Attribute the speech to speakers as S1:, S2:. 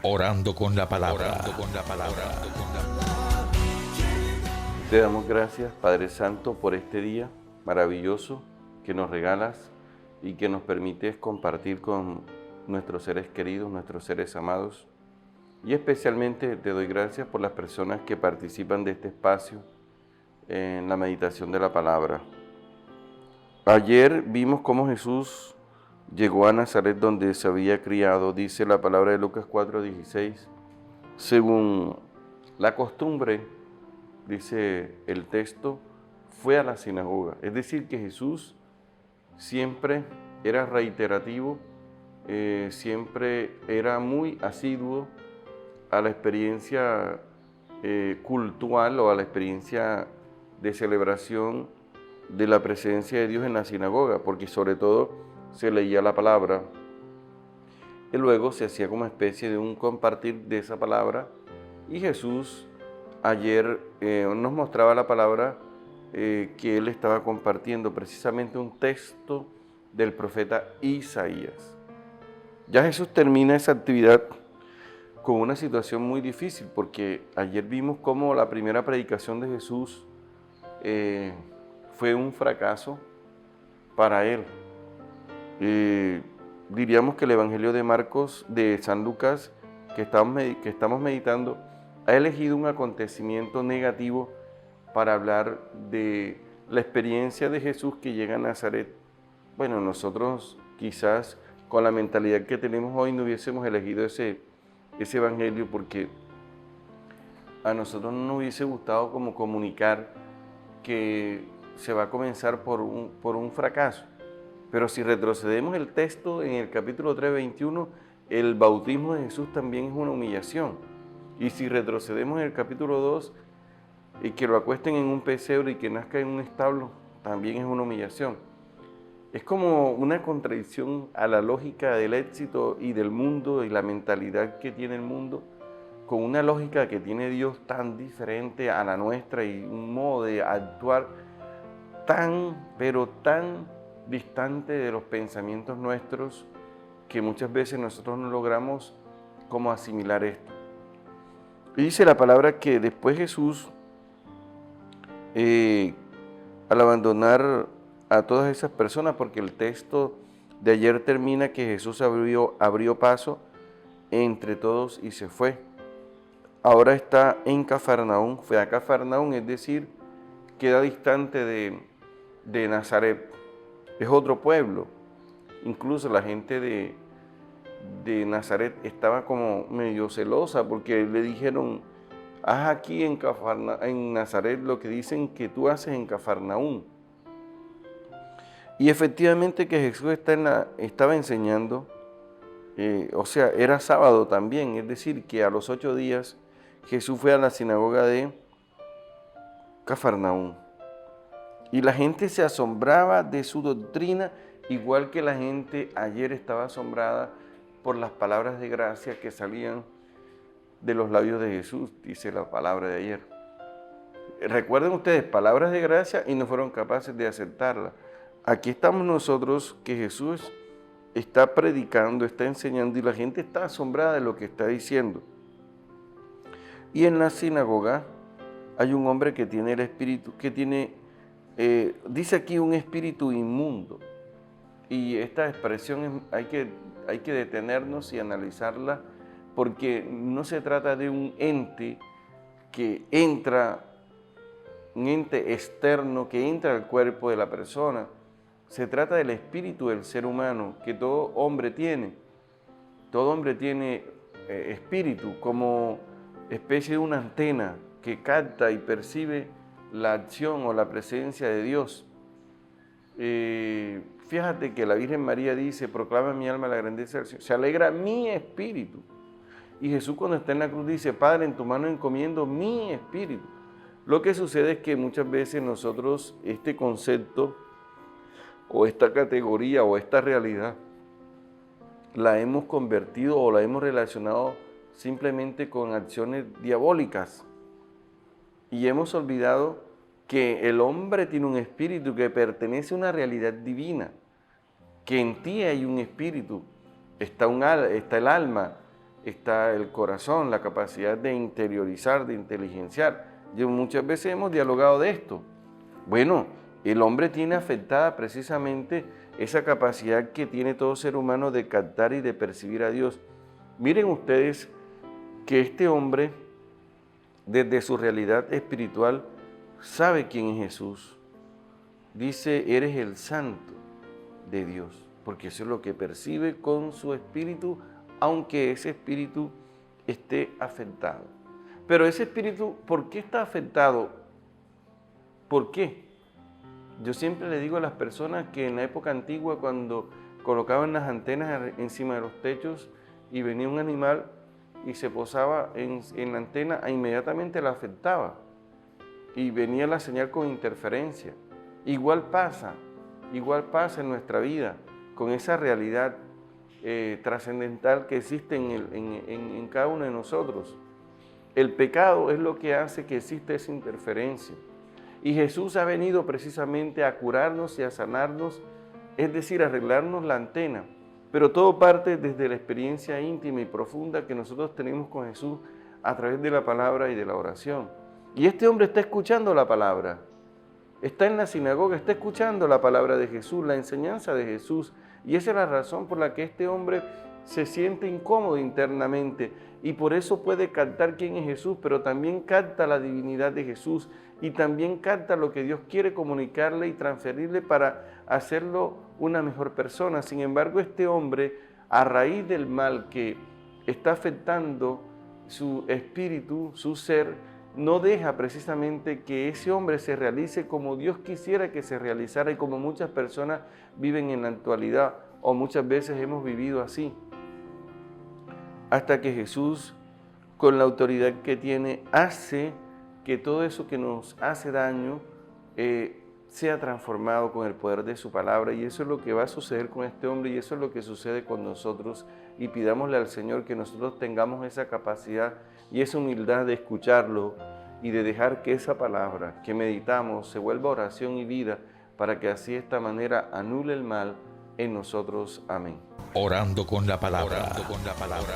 S1: Orando con la palabra.
S2: Te damos gracias, Padre Santo, por este día maravilloso que nos regalas y que nos permites compartir con nuestros seres queridos, nuestros seres amados. Y especialmente te doy gracias por las personas que participan de este espacio en la meditación de la palabra. Ayer vimos cómo Jesús llegó a Nazaret, donde se había criado. Dice la palabra de Lucas 4:16. Según la costumbre, dice el texto, fue a la sinagoga. Es decir, que Jesús siempre era reiterativo, siempre era muy asiduo a la experiencia cultural o a la experiencia de celebración de la presencia de Dios en la sinagoga, porque sobre todo se leía la palabra y luego se hacía como especie de un compartir de esa palabra. Y Jesús ayer nos mostraba la palabra que él estaba compartiendo, precisamente un texto del profeta Isaías. Ya Jesús termina esa actividad con una situación muy difícil, porque ayer vimos cómo la primera predicación de Jesús fue un fracaso para él. Diríamos que el Evangelio de Marcos, de San Lucas, que estamos meditando, ha elegido un acontecimiento negativo para hablar de la experiencia de Jesús que llega a Nazaret. Bueno, nosotros quizás con la mentalidad que tenemos hoy no hubiésemos elegido ese Evangelio, porque a nosotros no nos hubiese gustado como comunicar que se va a comenzar por un fracaso. Pero si retrocedemos el texto en el capítulo 3:21, el bautismo de Jesús también es una humillación. Y si retrocedemos en el capítulo 2, que lo acuesten en un pesebre y que nazca en un establo, también es una humillación. Es como una contradicción a la lógica del éxito y del mundo y la mentalidad que tiene el mundo, con una lógica que tiene Dios tan diferente a la nuestra y un modo de actuar pero tan distante de los pensamientos nuestros, que muchas veces nosotros no logramos como asimilar esto. Y dice la palabra que después Jesús, al abandonar a todas esas personas, porque el texto de ayer termina que Jesús abrió paso entre todos y se fue. Ahora está en Cafarnaún, fue a Cafarnaún, es decir, queda distante de Nazaret. Es otro pueblo. Incluso la gente de Nazaret estaba como medio celosa, porque le dijeron: haz aquí en Nazaret lo que dicen que tú haces en Cafarnaún. Y efectivamente que Jesús estaba enseñando, era sábado también, es decir, que a los 8 días Jesús fue a la sinagoga de Cafarnaún. Y la gente se asombraba de su doctrina, igual que la gente ayer estaba asombrada por las palabras de gracia que salían de los labios de Jesús, dice la palabra de ayer. Recuerden ustedes, palabras de gracia, y no fueron capaces de aceptarla. Aquí estamos nosotros, que Jesús está predicando, está enseñando, y la gente está asombrada de lo que está diciendo. Y en la sinagoga hay un hombre que tiene el espíritu, dice aquí un espíritu inmundo. Y esta expresión hay que detenernos y analizarla, porque no se trata de un ente que entra, un ente externo que entra al cuerpo de la persona. Se trata del espíritu del ser humano que todo hombre tiene. Todo hombre tiene espíritu como especie de una antena que capta y percibe la acción o la presencia de Dios. Fíjate que la Virgen María dice: proclama mi alma la grandeza del Señor, se alegra mi espíritu. Y Jesús, cuando está en la cruz, dice: Padre, en tu mano encomiendo mi espíritu. Lo que sucede es que muchas veces nosotros este concepto o esta categoría o esta realidad la hemos convertido o la hemos relacionado simplemente con acciones diabólicas, y hemos olvidado que el hombre tiene un espíritu que pertenece a una realidad divina, que en ti hay un espíritu, está el alma, está el corazón, la capacidad de interiorizar, de inteligenciar. Yo muchas veces hemos dialogado de esto. Bueno, el hombre tiene afectada precisamente esa capacidad que tiene todo ser humano de captar y de percibir a Dios. Miren ustedes que este hombre, desde su realidad espiritual, sabe quién es Jesús. Dice, eres el santo de Dios, porque eso es lo que percibe con su espíritu, aunque ese espíritu esté afectado. Pero ese espíritu, ¿por qué está afectado? ¿Por qué? Yo siempre le digo a las personas que en la época antigua, cuando colocaban las antenas encima de los techos y venía un animal y se posaba en la antena, inmediatamente la afectaba y venía la señal con interferencia. Igual pasa en nuestra vida con esa realidad trascendental que existe en cada uno de nosotros. El pecado es lo que hace que exista esa interferencia. Y Jesús ha venido precisamente a curarnos y a sanarnos, es decir, a arreglarnos la antena. Pero todo parte desde la experiencia íntima y profunda que nosotros tenemos con Jesús a través de la palabra y de la oración. Y este hombre está escuchando la palabra, está en la sinagoga, está escuchando la palabra de Jesús, la enseñanza de Jesús. Y esa es la razón por la que este hombre se siente incómodo internamente y por eso puede captar quién es Jesús, pero también capta la divinidad de Jesús y también capta lo que Dios quiere comunicarle y transferirle para hacerlo una mejor persona. Sin embargo, este hombre, a raíz del mal que está afectando su espíritu, su ser, no deja precisamente que ese hombre se realice como Dios quisiera que se realizara y como muchas personas viven en la actualidad o muchas veces hemos vivido así. Hasta que Jesús, con la autoridad que tiene, hace que todo eso que nos hace daño sea transformado con el poder de su palabra. Y eso es lo que va a suceder con este hombre y eso es lo que sucede con nosotros. Y pidámosle al Señor que nosotros tengamos esa capacidad y esa humildad de escucharlo y de dejar que esa palabra que meditamos se vuelva oración y vida para que así de esta manera anule el mal en nosotros. Amén.
S1: Orando con la palabra. Orando con la palabra.